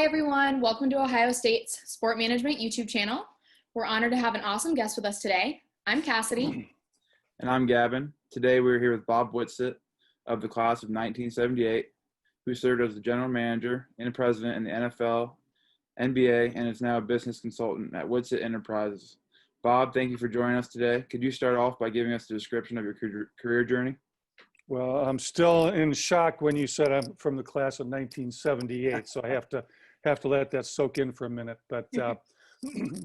Hi everyone, welcome to Ohio State's Sport Management YouTube channel. We're honored to have an awesome guest with us today. I'm Cassidy. And I'm Gavin. Today we're here with Bob Whitsitt of the class of 1978, who served as the general manager and president in the NFL, NBA, and is now a business consultant at Whitsitt Enterprises. Bob, thank you for joining us today. Could you start off by giving us a description of your career journey? Well, I'm still in shock when you said I'm from the class of 1978, so I have to let that soak in for a minute. But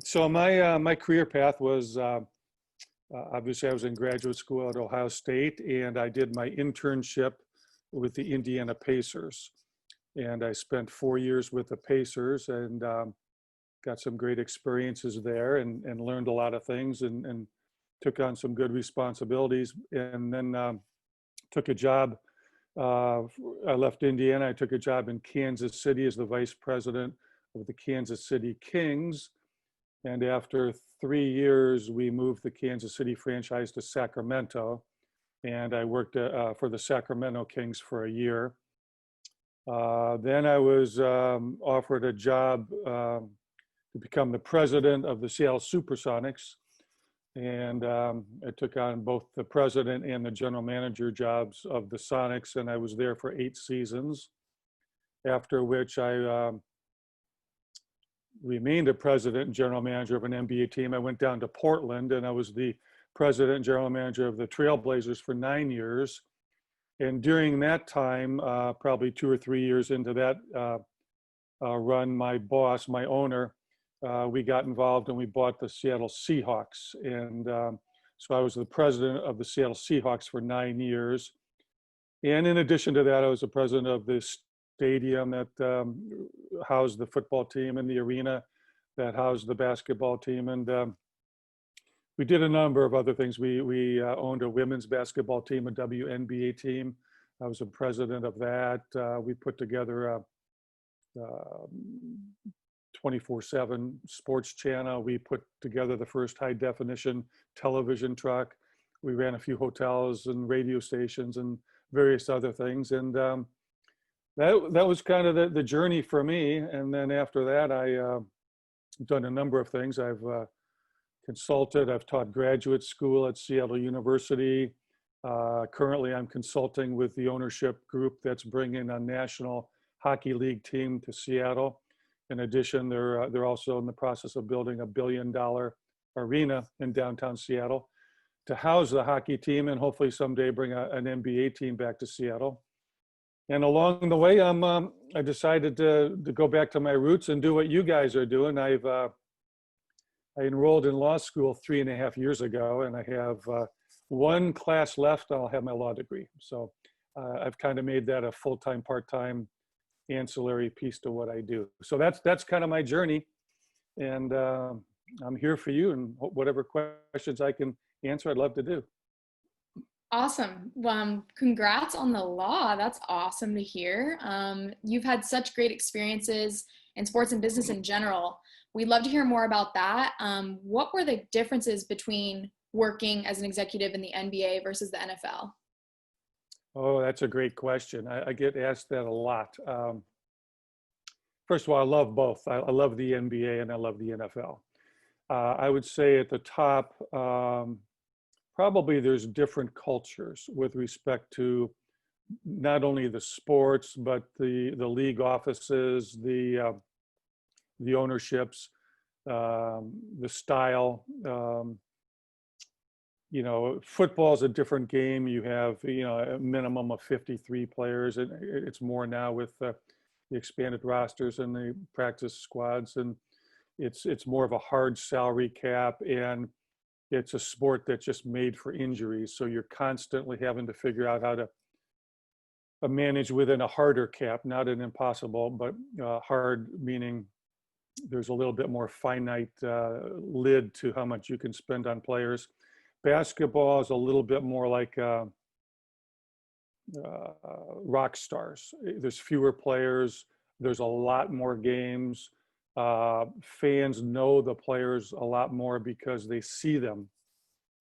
so my career path was obviously I was in graduate school at Ohio State, and I did my internship with the Indiana Pacers, and I spent 4 years with the Pacers and got some great experiences there and learned a lot of things and took on some good responsibilities, and then took a job. I left Indiana. I took a job in Kansas City as the vice president of the Kansas City Kings. And after 3 years, we moved the Kansas City franchise to Sacramento. And I worked for the Sacramento Kings for a year. Then I was offered a job to become the president of the Seattle Supersonics. And I took on both the president and the general manager jobs of the Sonics, and I was there for 8 seasons, after which I remained a president and general manager of an NBA team. I went down to Portland, and I was the president and general manager of the Trailblazers for 9 years. And during that time, probably 2 or 3 years into that run, my boss, my owner, we got involved and we bought the Seattle Seahawks. And so I was the president of the Seattle Seahawks for 9 years. And in addition to that, I was the president of the stadium that housed the football team and the arena that housed the basketball team. And we did a number of other things. We owned a women's basketball team, a WNBA team. I was the president of that. We put together a 24/7 sports channel. We put together the first high definition television truck. We ran a few hotels and radio stations and various other things. And that was kind of the journey for me. And then after that, I've done a number of things. I've consulted. I've taught graduate school at Seattle University. Currently, I'm consulting with the ownership group that's bringing a National Hockey League team to Seattle. In addition, they're also in the process of building a $1 billion arena in downtown Seattle to house the hockey team and hopefully someday bring an NBA team back to Seattle. And along the way, I decided to go back to my roots and do what you guys are doing. I enrolled in law school 3.5 years ago, and I have 1 class left. I'll have my law degree. So I've kind of made that a full-time, part-time ancillary piece to what I do. So that's kind of my journey, and I'm here for you, and whatever questions I can answer, I'd love to do. Awesome. Congrats on the law. That's awesome to hear. You've had such great experiences in sports and business in general. We'd love to hear more about that. What were the differences between working as an executive in the NBA versus the NFL? Oh, that's a great question. I get asked that a lot. First of all, I love both. I love the NBA and I love the NFL. I would say at the top, probably there's different cultures with respect to not only the sports, but the league offices, the ownerships, the style. Football is a different game. You have, a minimum of 53 players. And it's more now with the expanded rosters and the practice squads. And it's more of a hard salary cap. And it's a sport that's just made for injuries. So you're constantly having to figure out how to manage within a harder cap, not an impossible, but hard, meaning there's a little bit more finite lid to how much you can spend on players. Basketball is a little bit more like rock stars. There's fewer players. There's a lot more games. Fans know the players a lot more because they see them.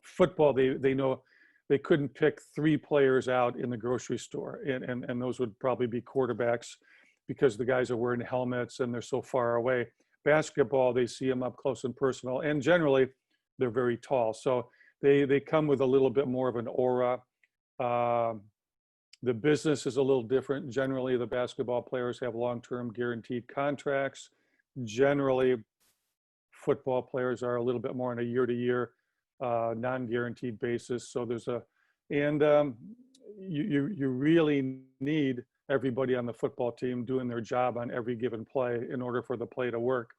Football, they know they couldn't pick 3 players out in the grocery store, and those would probably be quarterbacks. because the guys are wearing helmets and they're so far away. Basketball, they see them up close and personal, and generally they're very tall. So they come with a little bit more of an aura. The business is a little different. Generally, the basketball players have long-term guaranteed contracts. Generally, football players are a little bit more on a year-to-year, non-guaranteed basis. So there's you really need everybody on the football team doing their job on every given play in order for the play to work.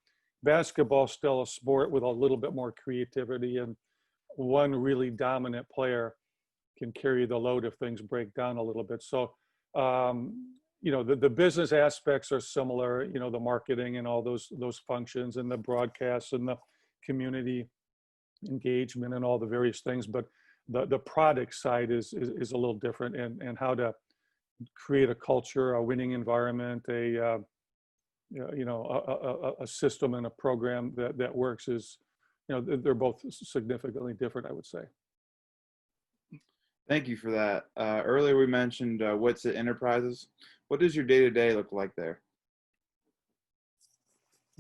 Basketball's still a sport with a little bit more creativity, and one really dominant player can carry the load if things break down a little bit. So, the business aspects are similar, the marketing and all those functions and the broadcasts and the community engagement and all the various things, but the product side is a little different, and how to create a culture, a winning environment, a system and a program that works is, they're both significantly different, I would say. Thank you for that. Earlier we mentioned Whitsitt Enterprises. What does your day-to-day look like there?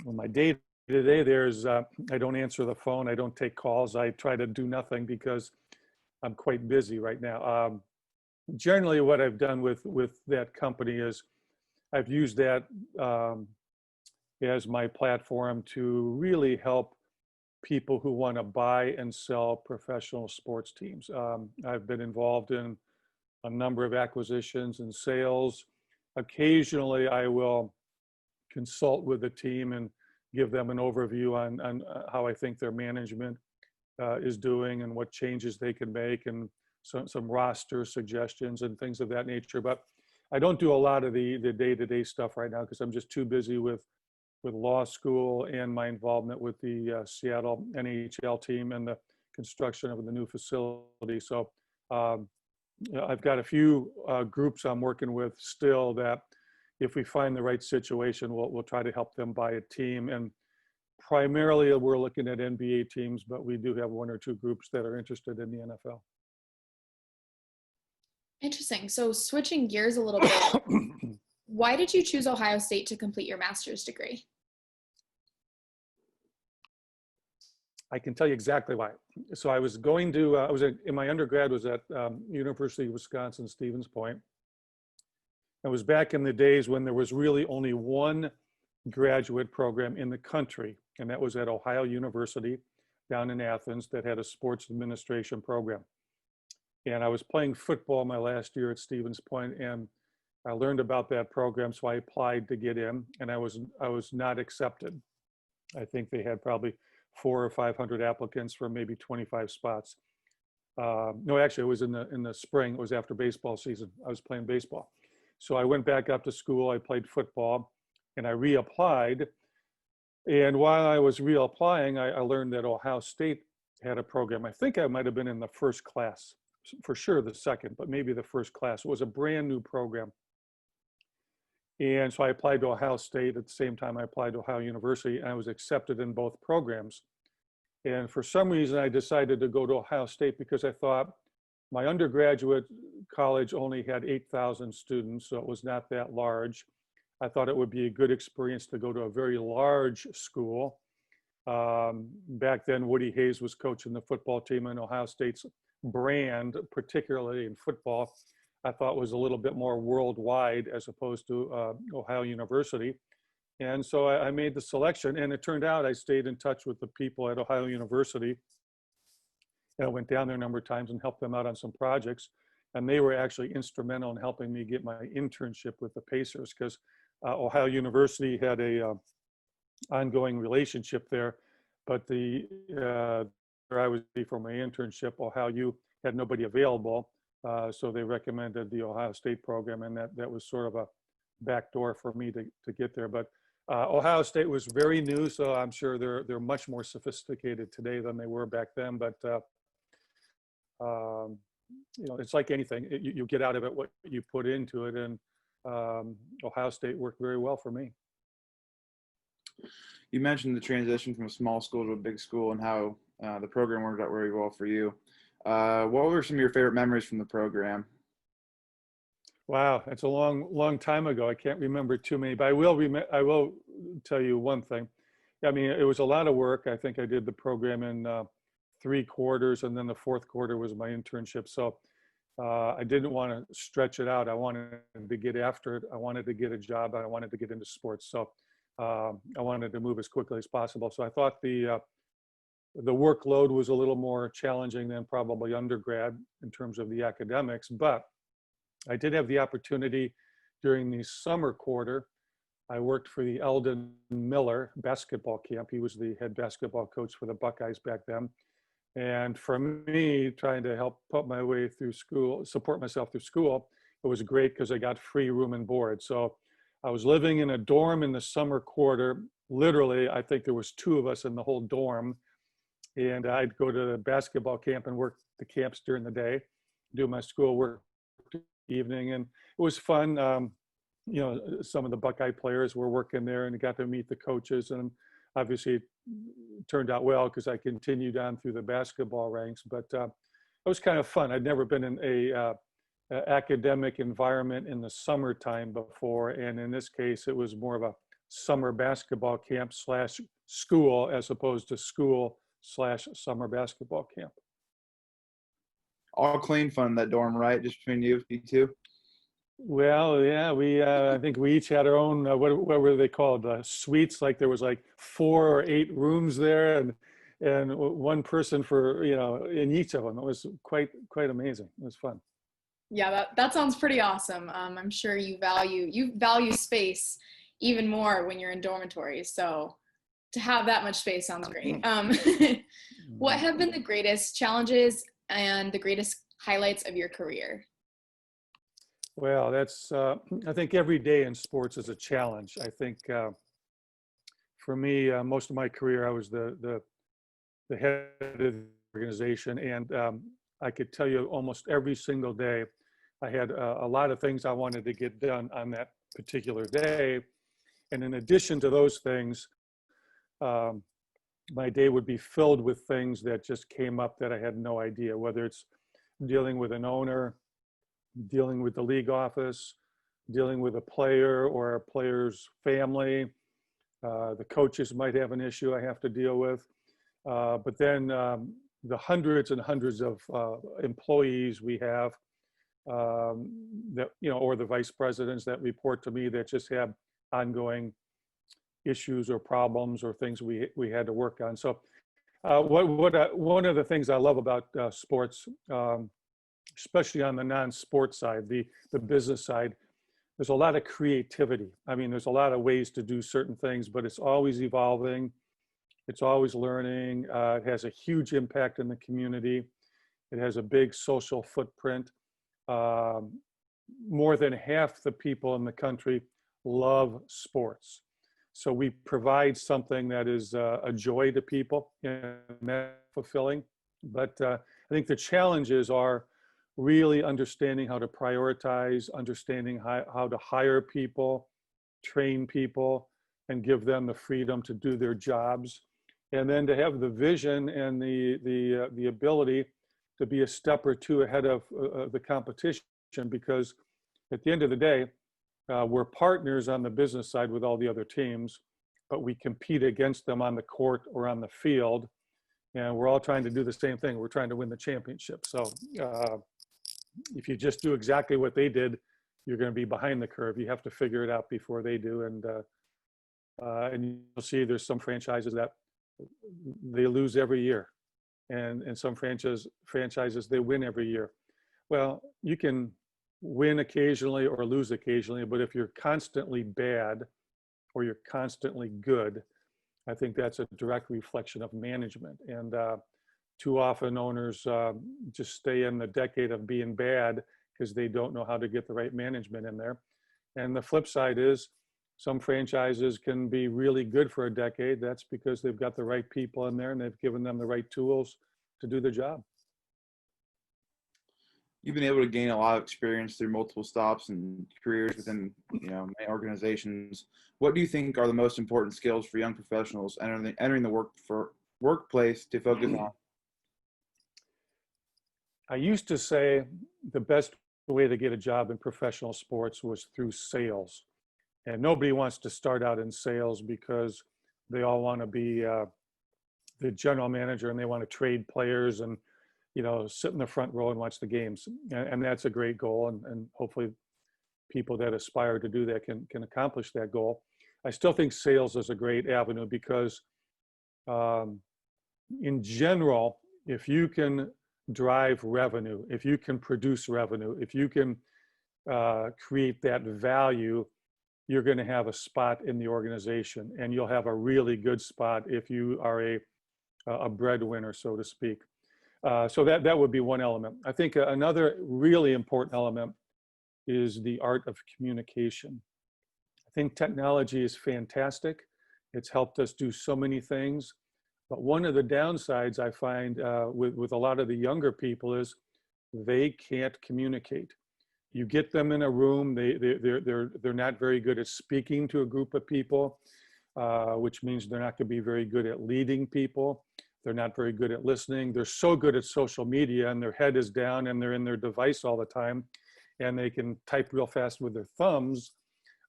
Well, my day-to-day there is I don't answer the phone. I don't take calls. I try to do nothing because I'm quite busy right now. Generally, what I've done with that company is I've used that as my platform to really help people who want to buy and sell professional sports teams. I've been involved in a number of acquisitions and sales. Occasionally, I will consult with the team and give them an overview on how I think their management is doing and what changes they can make, and some roster suggestions and things of that nature. But I don't do a lot of the day-to-day stuff right now because I'm just too busy with law school and my involvement with the Seattle NHL team and the construction of the new facility. So I've got a few groups I'm working with still that if we find the right situation, we'll try to help them buy a team. And primarily we're looking at NBA teams, but we do have one or two groups that are interested in the NFL. Interesting. So switching gears a little bit, why did you choose Ohio State to complete your master's degree? I can tell you exactly why. So I was going to, in my undergrad was at University of Wisconsin, Stevens Point. It was back in the days when there was really only one graduate program in the country, and that was at Ohio University down in Athens that had a sports administration program. And I was playing football my last year at Stevens Point, and I learned about that program, so I applied to get in, and I was not accepted. I think they had probably 400 or 500 applicants for maybe 25 spots. No, actually, it was in the spring. It was after baseball season. I was playing baseball. So I went back up to school. I played football, and I reapplied. And while I was reapplying, I learned that Ohio State had a program. I think I might have been in the first class, for sure the second, but maybe the first class. It was a brand new program. And so I applied to Ohio State at the same time I applied to Ohio University, and I was accepted in both programs. And for some reason, I decided to go to Ohio State because I thought my undergraduate college only had 8,000 students, so it was not that large. I thought it would be a good experience to go to a very large school. Back then, Woody Hayes was coaching the football team, and Ohio State's brand, particularly in football, I thought was a little bit more worldwide as opposed to Ohio University. And so I made the selection, and it turned out I stayed in touch with the people at Ohio University. And I went down there a number of times and helped them out on some projects. And they were actually instrumental in helping me get my internship with the Pacers, because Ohio University had a ongoing relationship there. But where I was for my internship, Ohio U had nobody available. So they recommended the Ohio State program, and that was sort of a backdoor for me to get there. But Ohio State was very new, so I'm sure they're much more sophisticated today than they were back then. But it's like anything, you get out of it what you put into it, and Ohio State worked very well for me. You mentioned the transition from a small school to a big school and how the program worked out very well for you. What were some of your favorite memories from the program? Wow, it's a long time ago. I can't remember too many, but I will tell you one thing. I mean, it was a lot of work. I think I did the program in 3 quarters, and then the fourth quarter was my internship. So I didn't want to stretch it out. I wanted to get after it. I wanted to get a job. I wanted to get into sports. So I wanted to move as quickly as possible. So I thought the workload was a little more challenging than probably undergrad in terms of the academics, but I did have the opportunity during the summer quarter. I worked for the Eldon Miller basketball camp. He was the head basketball coach for the Buckeyes back then. And for me, trying to help put my way through school, support myself through school, it was great because I got free room and board. So I was living in a dorm in the summer quarter. Literally, I think there was 2 of us in the whole dorm. And I'd go to the basketball camp and work the camps during the day, do my schoolwork evening, and it was fun. You know, some of the Buckeye players were working there, and I got to meet the coaches, and obviously it turned out well because I continued on through the basketball ranks. But it was kind of fun. I'd never been in a academic environment in the summertime before, and in this case, it was more of a summer basketball camp / school as opposed to school / summer basketball camp. All clean fun, that dorm, right? Just between you two? Well, yeah, we I think we each had our own what were they called, suites? Like there was like 4 or 8 rooms there, and one person for, you know, in each of them. It was quite amazing. It was fun. Yeah, that sounds pretty awesome. I'm sure you value space even more when you're in dormitories. So to have that much space sounds great. What have been the greatest challenges and the greatest highlights of your career? Well, that's I think every day in sports is a challenge. I think for me, most of my career, I was the head of the organization, and I could tell you almost every single day, I had a lot of things I wanted to get done on that particular day. And in addition to those things, my day would be filled with things that just came up that I had no idea, whether it's dealing with an owner, dealing with the league office, dealing with a player or a player's family. The coaches might have an issue I have to deal with. But then the hundreds and hundreds of employees we have that, you know, or the vice presidents that report to me that just have ongoing issues or problems or things we had to work on. So one of the things I love about sports, especially on the non-sports side, the business side, there's a lot of creativity. I mean, there's a lot of ways to do certain things, but it's always evolving. It's always learning. It has a huge impact in the community. It has a big social footprint. More than half the people in the country love sports. So we provide something that is a joy to people and that's fulfilling. But I think the challenges are really understanding how to prioritize, understanding how to hire people, train people, and give them the freedom to do their jobs. And then to have the vision and the ability to be a step or 2 ahead of the competition, because at the end of the day, we're partners on the business side with all the other teams, but we compete against them on the court or on the field, and we're all trying to do the same thing. We're trying to win the championship. So if you just do exactly what they did, you're going to be behind the curve. You have to figure it out before they do, and you'll see there's some franchises that they lose every year, and some franchises they win every year. Well, you can win occasionally or lose occasionally, but if you're constantly bad or you're constantly good, I think that's a direct reflection of management. And too often owners just stay in the decade of being bad because they don't know how to get the right management in there. And the flip side is some franchises can be really good for a decade. That's because they've got the right people in there and they've given them the right tools to do the job. You've been able to gain a lot of experience through multiple stops and careers within, you know, many organizations. What do you think are the most important skills for young professionals entering the workplace to focus on? I used to say the best way to get a job in professional sports was through sales. And nobody wants to start out in sales because they all want to be the general manager and they want to trade players and, sit in the front row and watch the games. And that's a great goal. And hopefully people that aspire to do that can accomplish that goal. I still think sales is a great avenue because in general, if you can drive revenue, if you can produce revenue, if you can create that value, you're going to have a spot in the organization, and you'll have a really good spot if you are a breadwinner, so to speak. So that would be one element. I think another really important element is the art of communication. I think technology is fantastic. It's helped us do so many things. But one of the downsides I find with a lot of the younger people is they can't communicate. You get them in a room, they're not very good at speaking to a group of people, which means they're not going to be very good at leading people. They're not very good at listening. They're so good at social media and their head is down and they're in their device all the time and they can type real fast with their thumbs.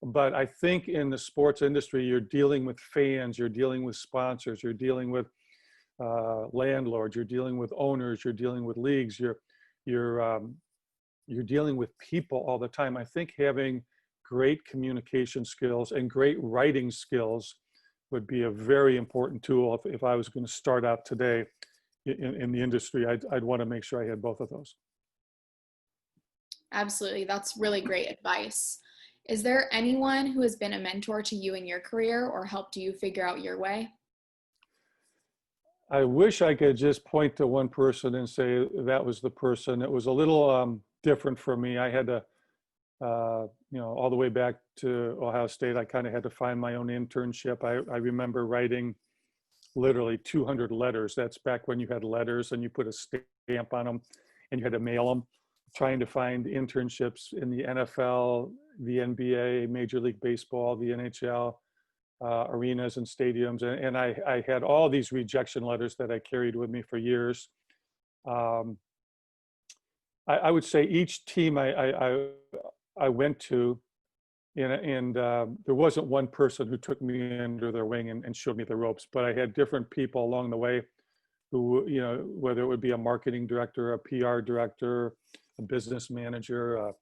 But I think in the sports industry, you're dealing with fans, you're dealing with sponsors, you're dealing with landlords, you're dealing with owners, you're dealing with leagues, you're dealing with people all the time. I think having great communication skills and great writing skills would be a very important tool. If I was going to start out today in the industry, I'd want to make sure I had both of those. Absolutely. That's really great advice. Is there anyone who has been a mentor to you in your career or helped you figure out your way? I wish I could just point to one person and say that was the person. It was a little different for me. I had to, all the way back to Ohio State, I kind of had to find my own internship. I remember writing literally 200 letters. That's back when you had letters and you put a stamp on them and you had to mail them, trying to find internships in the NFL, the NBA, Major League Baseball, the NHL, arenas and stadiums. And I had all these rejection letters that I carried with me for years. I would say each team I went to, and there wasn't one person who took me under their wing and showed me the ropes, but I had different people along the way who, whether it would be a marketing director, a PR director, a business manager,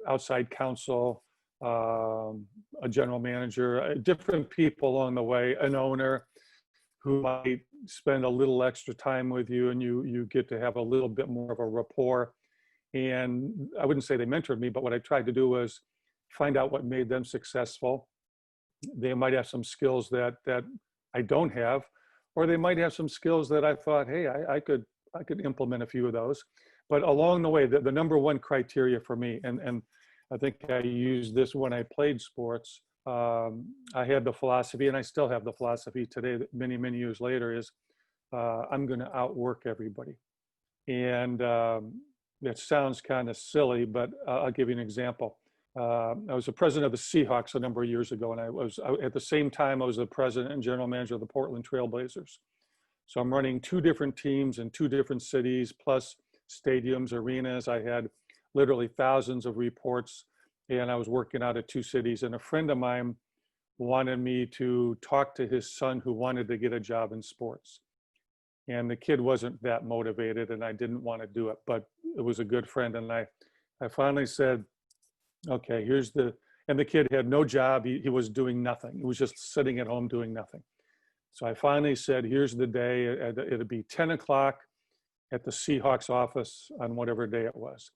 outside counsel, a general manager, different people along the way, an owner who might spend a little extra time with you and you get to have a little bit more of a rapport. And I wouldn't say they mentored me, but what I tried to do was find out what made them successful. They might have some skills that I don't have, or they might have some skills that I thought, hey, I could implement a few of those. But along the way, the number one criteria for me, and I think I used this when I played sports, I had the philosophy, and I still have the philosophy today, many, many years later, is I'm going to outwork everybody. And that sounds kind of silly, but I'll give you an example. I was the president of the Seahawks a number of years ago, and at the same time, I was the president and general manager of the Portland Trailblazers. So I'm running 2 different teams in 2 different cities, plus stadiums, arenas. I had literally thousands of reports, and I was working out of 2 cities. And a friend of mine wanted me to talk to his son who wanted to get a job in sports. And the kid wasn't that motivated, and I didn't want to do it, but it was a good friend. And I finally said, okay, and the kid had no job. He was doing nothing. He was just sitting at home doing nothing. So I finally said, here's the day. It'll be 10 o'clock at the Seahawks office on whatever day it was.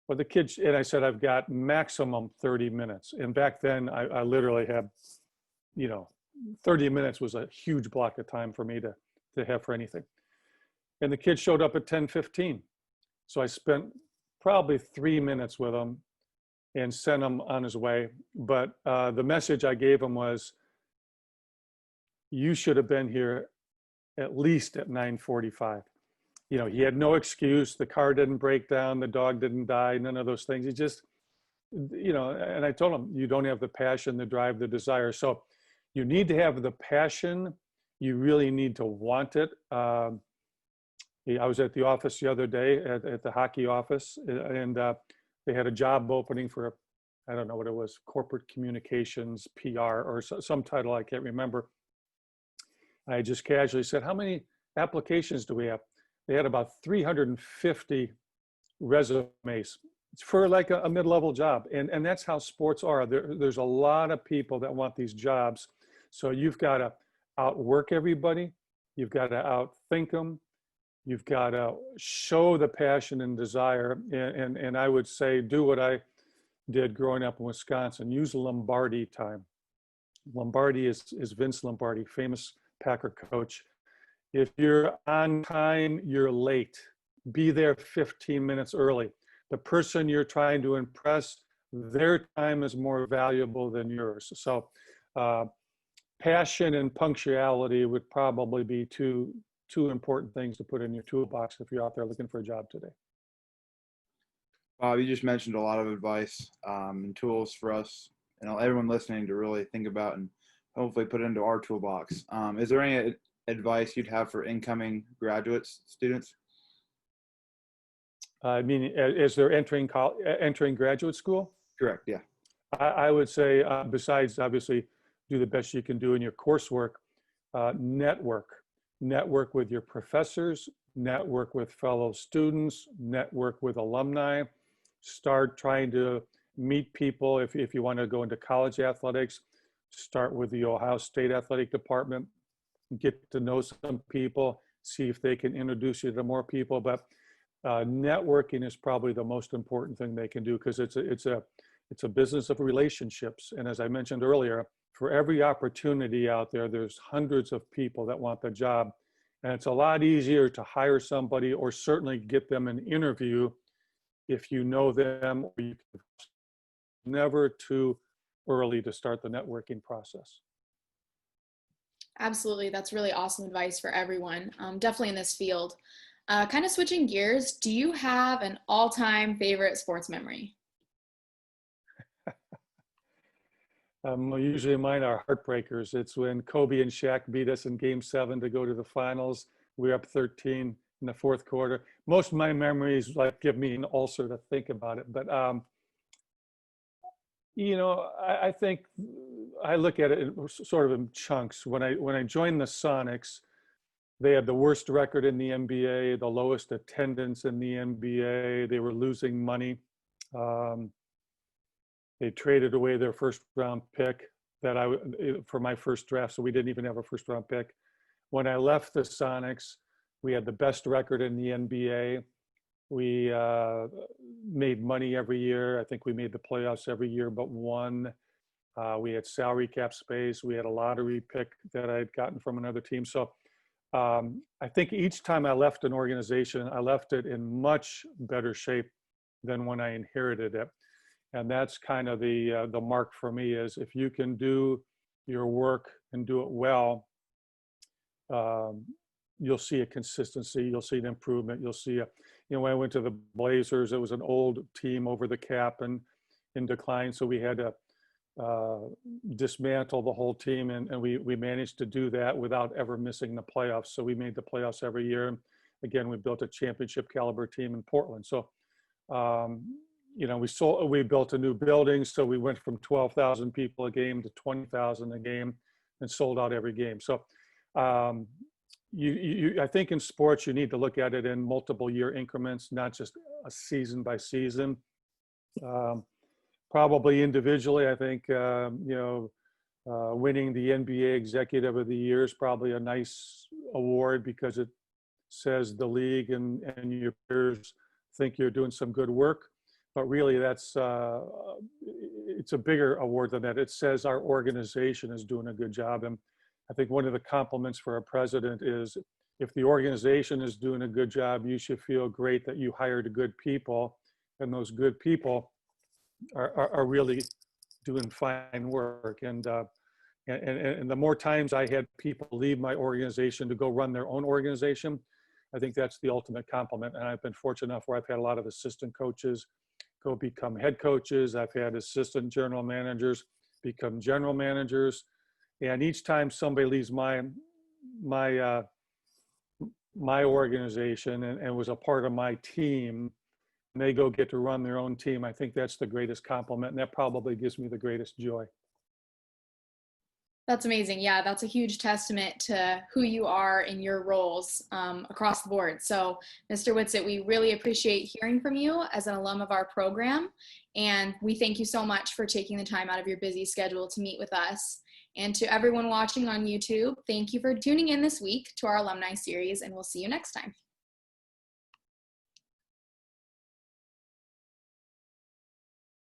But the kid, and I said, I've got maximum 30 minutes. And back then I literally had, 30 minutes was a huge block of time for me to have for anything. And the kid showed up at 10:15. So I spent probably 3 minutes with him and sent him on his way. But the message I gave him was, you should have been here at least at 9:45. He had no excuse. The car didn't break down. The dog didn't die. None of those things. He just, and I told him, you don't have the passion, the drive, the desire. So you need to have the passion. You really need to want it. I was at the office the other day at the hockey office, and they had a job opening for, I don't know what it was, corporate communications, PR, or some title I can't remember. I just casually said, how many applications do we have? They had about 350 resumes. It's for like a mid-level job. And that's how sports are. There's a lot of people that want these jobs. So you've got to outwork everybody. You've got to outthink them. You've got to show the passion and desire. And I would say, do what I did growing up in Wisconsin. Use Lombardi time. Lombardi is Vince Lombardi, famous Packer coach. If you're on time, you're late. Be there 15 minutes early. The person you're trying to impress, their time is more valuable than yours. So passion and punctuality would probably be two important things to put in your toolbox if you're out there looking for a job today. Bob, you just mentioned a lot of advice and tools for us and everyone listening to really think about and hopefully put into our toolbox. Is there any advice you'd have for incoming students? I mean, as they're entering graduate school? Correct, yeah. I would say, besides obviously do the best you can do in your coursework, network with your professors, network with fellow students, network with alumni, start trying to meet people. If you want to go into college athletics, start with the Ohio State Athletic Department, get to know some people, see if they can introduce you to more people. But networking is probably the most important thing they can do, because it's a business of relationships. And as I mentioned earlier, for every opportunity out there, there's hundreds of people that want the job. And it's a lot easier to hire somebody or certainly get them an interview if you know them, or you can. Never too early to start the networking process. Absolutely. That's really awesome advice for everyone, definitely in this field. Kind of switching gears, do you have an all-time favorite sports memory? Usually mine are heartbreakers. It's when Kobe and Shaq beat us in Game 7 to go to the finals. We were up 13 in the fourth quarter. Most of my memories give me an ulcer to think about it. But I think I look at it sort of in chunks. When I joined the Sonics, they had the worst record in the NBA, the lowest attendance in the NBA. They were losing money. They traded away their first round pick for my first draft, so we didn't even have a first round pick. When I left the Sonics, we had the best record in the NBA. We made money every year. I think we made the playoffs every year but one. We had salary cap space. We had a lottery pick that I had gotten from another team. So I think each time I left an organization, I left it in much better shape than when I inherited it. And that's kind of the mark for me, is if you can do your work and do it well, you'll see a consistency, you'll see an improvement, you'll see when I went to the Blazers, it was an old team over the cap and in decline. So we had to dismantle the whole team, and we managed to do that without ever missing the playoffs. So we made the playoffs every year. And again, we built a championship caliber team in Portland. So, we built a new building. So we went from 12,000 people a game to 20,000 a game and sold out every game. So I think in sports, you need to look at it in multiple year increments, not just a season by season. Probably individually, I think, winning the NBA Executive of the Year is probably a nice award, because it says the league and your peers think you're doing some good work. But really, it's a bigger award than that. It says our organization is doing a good job. And I think one of the compliments for a president is, if the organization is doing a good job, you should feel great that you hired good people, and those good people are really doing fine work. And the more times I had people leave my organization to go run their own organization, I think that's the ultimate compliment. And I've been fortunate enough where I've had a lot of assistant coaches go become head coaches. I've had assistant general managers become general managers. And each time somebody leaves my my organization and was a part of my team, and they go get to run their own team, I think that's the greatest compliment, and that probably gives me the greatest joy. That's amazing. Yeah, that's a huge testament to who you are in your roles across the board. So, Mr. Whitsitt, we really appreciate hearing from you as an alum of our program. And we thank you so much for taking the time out of your busy schedule to meet with us. And to everyone watching on YouTube, thank you for tuning in this week to our alumni series, and we'll see you next time.